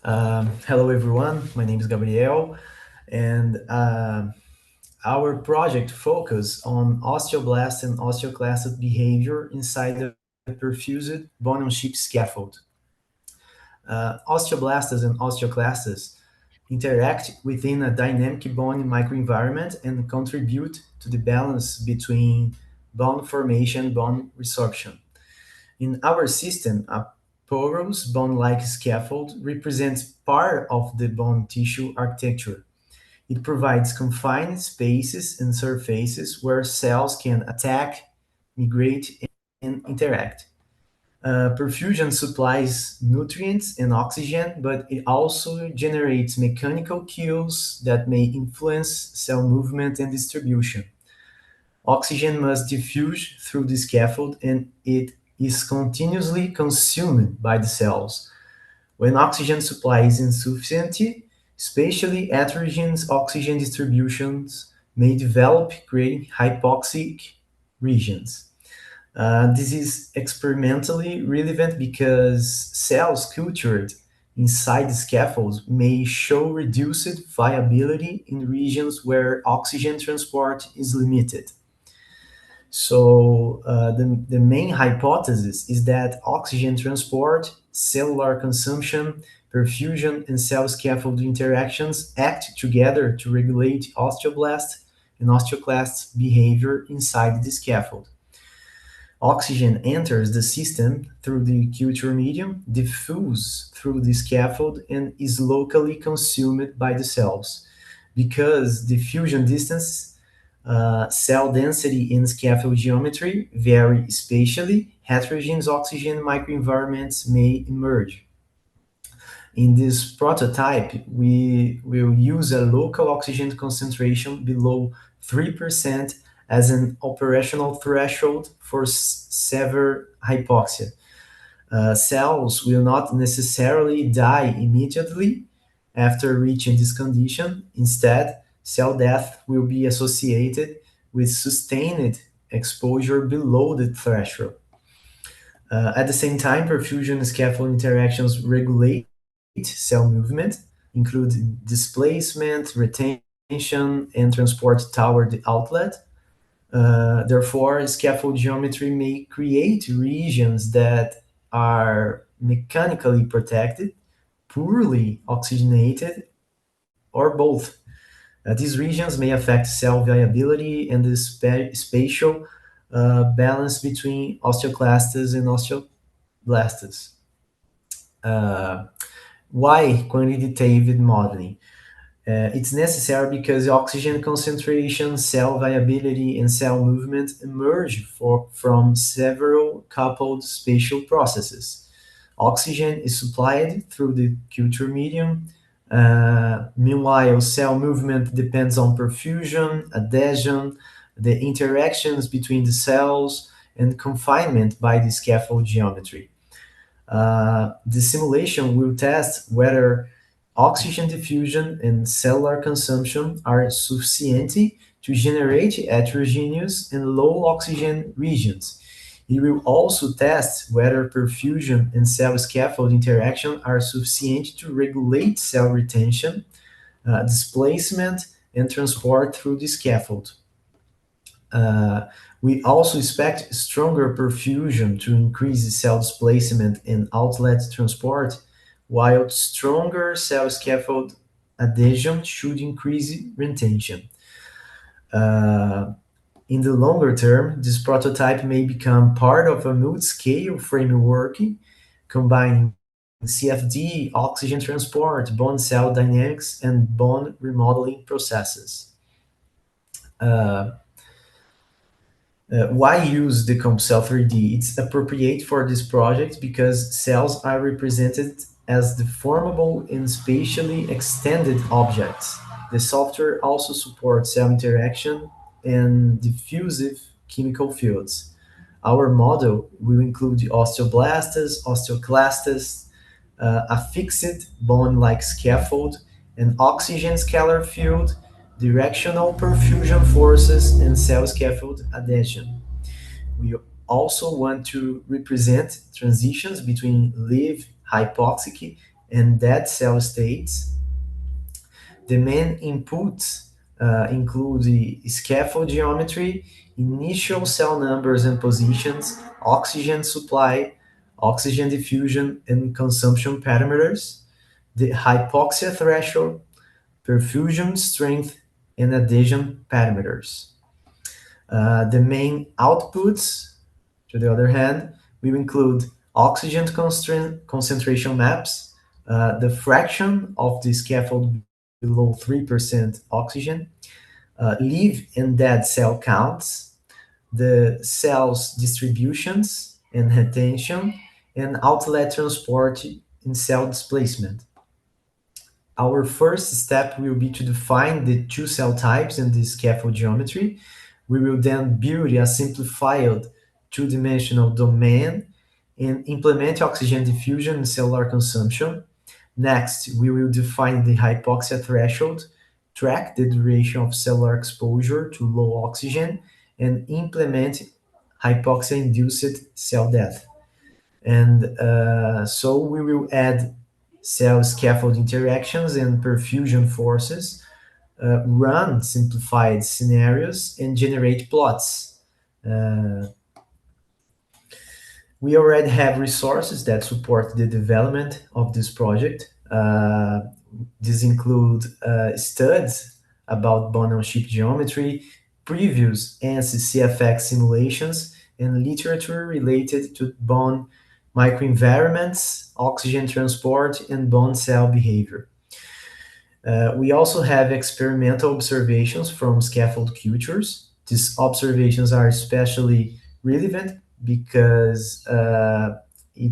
Hello, everyone. My name is Gabriel, and our project focus on osteoblast and osteoclast behavior inside the perfused bone-on-chip scaffold. Osteoblastos and osteoclasts interact within a dynamic bone microenvironment and contribute to the balance between bone formation and bone resorption. In our system, a porous bone-like scaffold represents part of the bone tissue architecture. It provides confined spaces and surfaces where cells can attack, migrate, and interact. Perfusion supplies nutrients and oxygen, but it also generates mechanical cues that may influence cell movement and distribution. Oxygen must diffuse through the scaffold and it is continuously consumed by the cells. When oxygen supply is insufficient, spatially heterogeneous oxygen distributions may develop, creating hypoxic regions. This is experimentally relevant because cells cultured inside the scaffolds may show reduced viability in regions where oxygen transport is limited. So the main hypothesis is that oxygen transport, cellular consumption, perfusion, and cell scaffold interactions act together to regulate osteoblast and osteoclast behavior inside the scaffold. Oxygen enters the system through the culture medium, diffuses through the scaffold, and is locally consumed by the cells. Because diffusion distance, cell density, and scaffold geometry vary spatially, heterogeneous oxygen microenvironments may emerge. In this prototype, we will use a local oxygen concentration below 3% as an operational threshold for severe hypoxia. Cells will not necessarily die immediately after reaching this condition. Instead, cell death will be associated with sustained exposure below the threshold. At the same time, perfusion and scaffold interactions regulate cell movement, including displacement, retention, and transport toward the outlet. Therefore, scaffold geometry may create regions that are mechanically protected, poorly oxygenated, or both. These regions may affect cell viability and the spatial balance between osteoclastes and osteoblastes. Uh, why quantitative modeling? It's necessary because oxygen concentration, cell viability, and cell movement emerge from several coupled spatial processes. Oxygen is supplied through the culture medium. Meanwhile, cell movement depends on perfusion, adhesion, the interactions between the cells, and confinement by the scaffold geometry. The simulation will test whether oxygen diffusion and cellular consumption are sufficient to generate heterogeneous and low oxygen regions. It will also test whether perfusion and cell scaffold interaction are sufficient to regulate cell retention, displacement, and transport through the scaffold. Uh, we also expect stronger perfusion to increase cell displacement and outlet transport, while stronger cell scaffold adhesion should increase retention. Uh, in the longer term, this prototype may become part of a multiscale framework combining CFD, oxygen transport, bone cell dynamics, and bone remodeling processes. Uh, why use the CompuCell3D? It's appropriate for this project because cells are represented as deformable and spatially extended objects. The software also supports cell interaction and diffusive chemical fields. Our model will include osteoblastos, osteoclastos, a fixed bone-like scaffold, an oxygen scalar field, directional perfusion forces, and cell scaffold adhesion. We also want to represent transitions between live, hypoxic, and dead cell states. The main inputs include the scaffold geometry, initial cell numbers and positions, oxygen supply, oxygen diffusion and consumption parameters, the hypoxia threshold, perfusion strength, and adhesion parameters. The main outputs, to the other hand, will include oxygen concentration maps, the fraction of the scaffold below 3% oxygen, live and dead cell counts, the cell's distributions and retention, and outlet transport in cell displacement. Our first step will be to define the two cell types and the scaffold geometry. We will then build a simplified two-dimensional domain and implement oxygen diffusion and cellular consumption. Next, we will define the hypoxia threshold, track the duration of cellular exposure to low oxygen, and implement hypoxia-induced cell death. And so we will add cell scaffold interactions and perfusion forces, run simplified scenarios, and generate plots. Uh, we already have resources that support the development of this project. These include studies about bone-on-chip geometry, previous ANSYS CFX simulations, and literature related to bone microenvironments, oxygen transport, and bone cell behavior. We also have experimental observations from scaffold cultures. These observations are especially relevant because it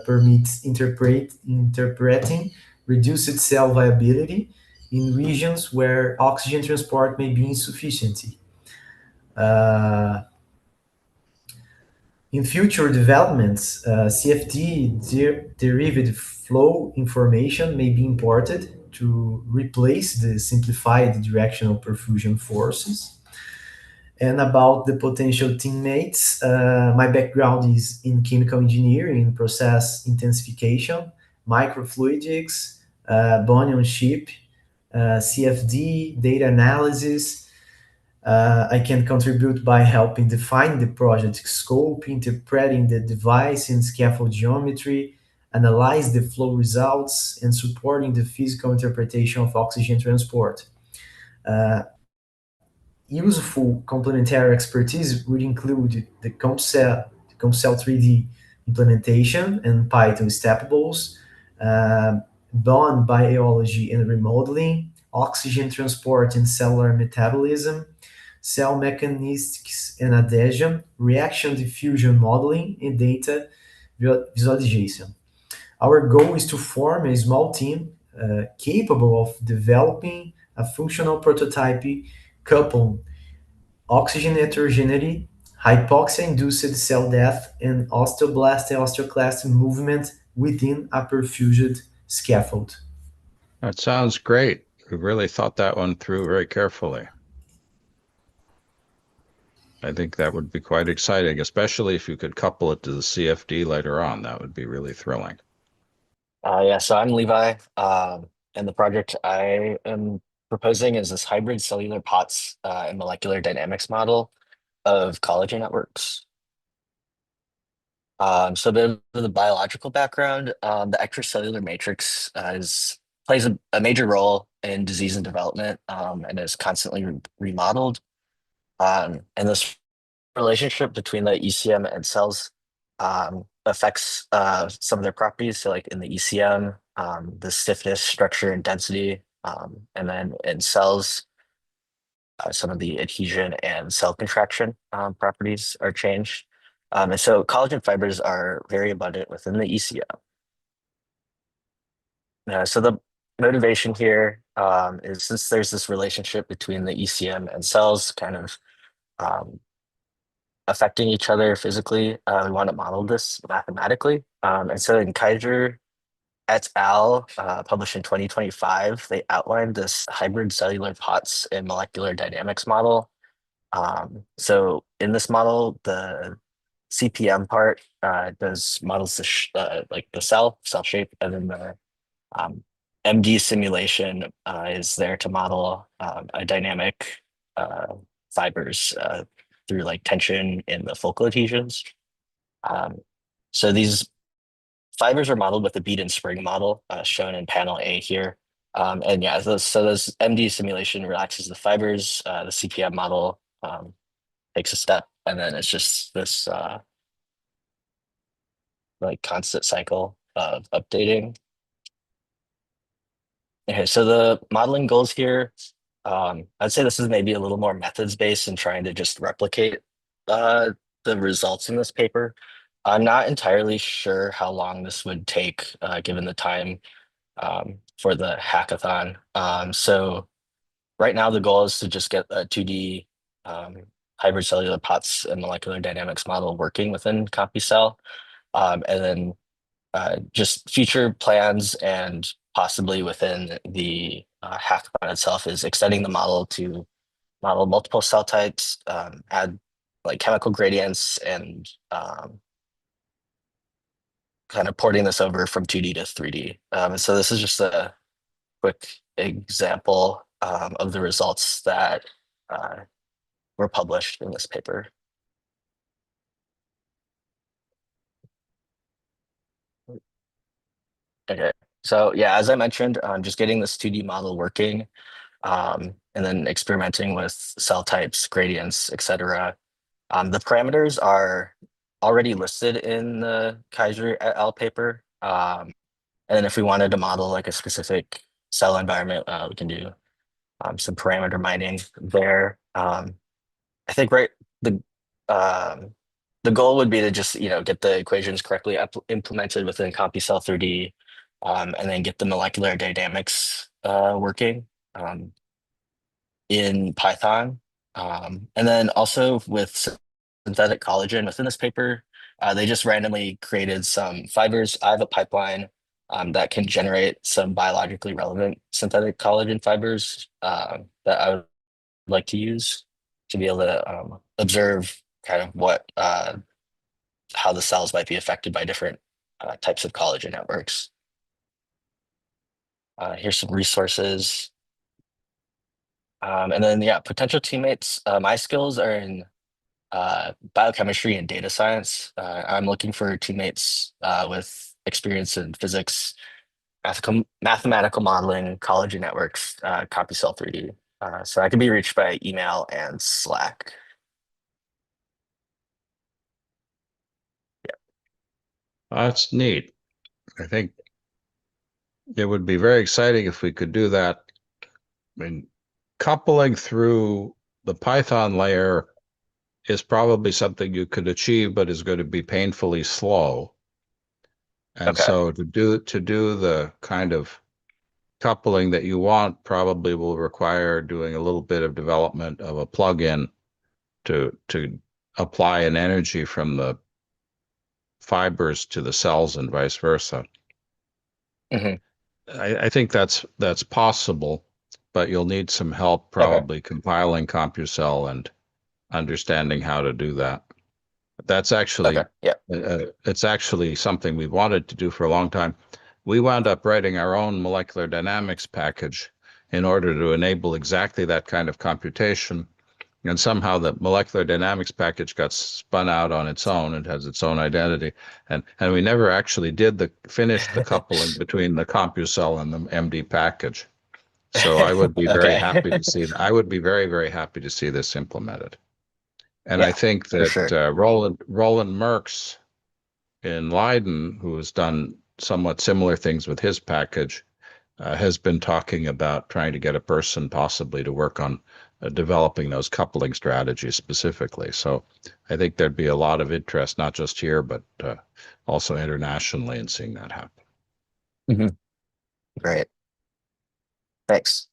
permits interpreting reduced cell viability in regions where oxygen transport may be insufficient. Uh, in future developments, CFD-derived flow information may be imported to replace the simplified directional perfusion forces. And about the potential teammates, my background is in chemical engineering, process intensification, microfluidics, bone on chip, CFD, data analysis. I can contribute by helping define the project scope, interpreting the device and scaffold geometry, analyze the flow results, and supporting the physical interpretation of oxygen transport. Uh, Useful complementary expertise would include the CompuCell3D implementation and Python steppables, uh, bond biology and remodeling, oxygen transport and cellular metabolism, cell mechanistics and adhesion, reaction diffusion modeling, and data visualization. Our goal is to form a small team capable of developing a functional prototype coupled oxygen heterogeneity, hypoxia-induced cell death, and osteoblast and osteoclast movement within a perfused scaffold. That sounds great. We really thought that one through very carefully. I think that would be quite exciting, especially if you could couple it to the CFD later on. That would be really thrilling. Yeah, so I'm Levi, and the project I am proposing is this hybrid cellular Potts and molecular dynamics model of collagen networks. So a bit of the biological background, the extracellular matrix plays a major role in disease and development and is constantly remodeled. And this relationship between the ECM and cells affects some of their properties. So like in the ECM, the stiffness, structure, and density, and then in cells, some of the adhesion and cell contraction properties are changed. And so collagen fibers are very abundant within the ECM. So the motivation here is since there's this relationship between the ECM and cells kind of affecting each other physically, we want to model this mathematically. And so in Kaiser et al., published in 2025, they outlined this hybrid cellular Potts and molecular dynamics model. So in this model, the CPM part does models like the cell shape, and then the MD simulation is there to model a dynamic fibers through like tension in the focal adhesions. So these fibers are modeled with the bead-and-spring model shown in panel A here. And yeah, so this MD simulation relaxes the fibers, the CPM model takes a step, and then it's just this like constant cycle of updating. Okay, so the modeling goals here, I'd say this is maybe a little more methods based and trying to just replicate the results in this paper. I'm not entirely sure how long this would take given the time for the hackathon. So right now the goal is to just get a 2D hybrid cellular Potts and molecular dynamics model working within CompuCell, and then just future plans and possibly within the hackathon itself is extending the model to model multiple cell types, add like chemical gradients, and kind of porting this over from 2D to 3D. So this is just a quick example of the results that were published in this paper. Okay, so yeah, as I mentioned, just getting this 2D model working, and then experimenting with cell types, gradients, etc. The parameters are already listed in the Kaiser et al. Paper. And then if we wanted to model like a specific cell environment, we can do some parameter mining there. I think the um, the goal would be to just get the equations correctly implemented within CompuCell3D, and then get the molecular dynamics working in Python, and then also with synthetic collagen within this paper. They just randomly created some fibers. I have a pipeline that can generate some biologically relevant synthetic collagen fibers that I would like to use to be able to observe kind of how the cells might be affected by different types of collagen networks. Here's some resources. And then, yeah, potential teammates. My skills are in biochemistry and data science. I'm looking for teammates with experience in physics, mathematical modeling, collagen networks, CompuCell3D. So I can be reached by email and Slack. That's neat. I think it would be very exciting if we could do that. I mean, coupling through the Python layer is probably something you could achieve, but is going to be painfully slow. And Okay. so to do the kind of coupling that you want probably will require doing a little bit of development of a plugin to apply an energy from the fibers to the cells and vice versa. Hmm. I think that's possible, but you'll need some help Okay. probably compiling CompuCell and understanding how to do that. That's Okay. actually Yeah. it's actually something we wanted to do for a long time. We wound up writing our own molecular dynamics package in order to enable exactly that kind of computation. And somehow the molecular dynamics package got spun out on its own. It has its own identity. And we never actually finished the coupling between the CompuCell and the MD package. So I would be very Okay. happy to see I would be very, very happy to see this implemented. And I Yeah, think for that sure. Roland Merks in Leiden, who has done somewhat similar things with his package, has been talking about trying to get a person possibly to work on developing those coupling strategies specifically. So I think there'd be a lot of interest, not just here, but also internationally in seeing that happen. Hmm. Great. Thanks.